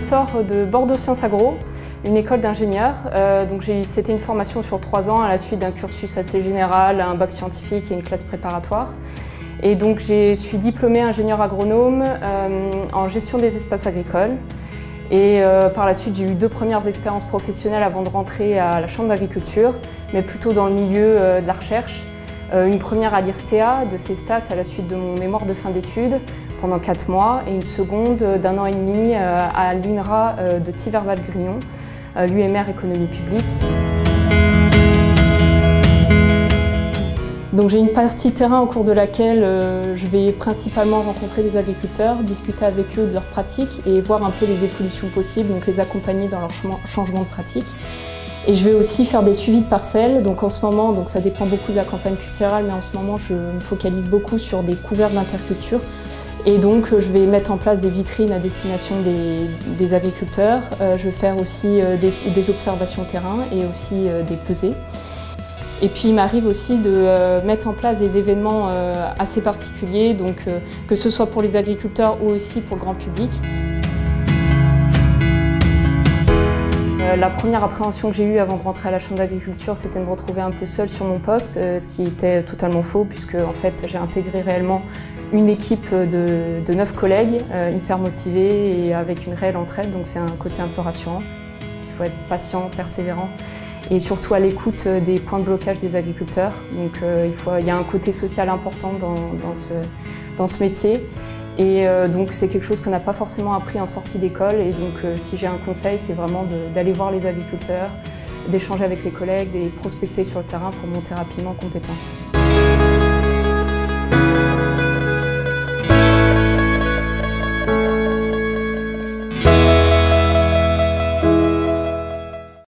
sors de Bordeaux Sciences Agro, une école d'ingénieurs. C'était une formation sur 3 ans à la suite d'un cursus assez général, un bac scientifique et une classe préparatoire. Et donc je suis diplômée ingénieur agronome en gestion des espaces agricoles. Et par la suite, j'ai eu 2 premières expériences professionnelles avant de rentrer à la Chambre d'agriculture, mais plutôt dans le milieu de la recherche. Une première à l'IRSTEA de Cestas à la suite de mon mémoire de fin d'études pendant 4 mois et une seconde d'1 an et demi à l'INRA de Thiverval-Grignon, l'UMR Économie publique. Donc j'ai une partie terrain au cours de laquelle je vais principalement rencontrer des agriculteurs, discuter avec eux de leurs pratiques et voir un peu les évolutions possibles, donc les accompagner dans leur changement de pratique. Et je vais aussi faire des suivis de parcelles. Donc en ce moment, ça dépend beaucoup de la campagne culturelle, mais en ce moment je me focalise beaucoup sur des couverts d'interculture. Et donc je vais mettre en place des vitrines à destination des agriculteurs. Je vais faire aussi des observations terrain et aussi des pesées. Et puis il m'arrive aussi de mettre en place des événements assez particuliers, donc que ce soit pour les agriculteurs ou aussi pour le grand public. La première appréhension que j'ai eue avant de rentrer à la Chambre d'agriculture, c'était de me retrouver un peu seule sur mon poste, ce qui était totalement faux puisque en fait, j'ai intégré réellement une équipe de 9 collègues hyper motivés et avec une réelle entraide, donc c'est un côté un peu rassurant. Il faut être patient, persévérant et surtout à l'écoute des points de blocage des agriculteurs. Donc il y a un côté social important dans ce métier. Et donc c'est quelque chose qu'on n'a pas forcément appris en sortie d'école et donc si j'ai un conseil, c'est vraiment d'aller voir les agriculteurs, d'échanger avec les collègues, de prospecter sur le terrain pour monter rapidement en compétences.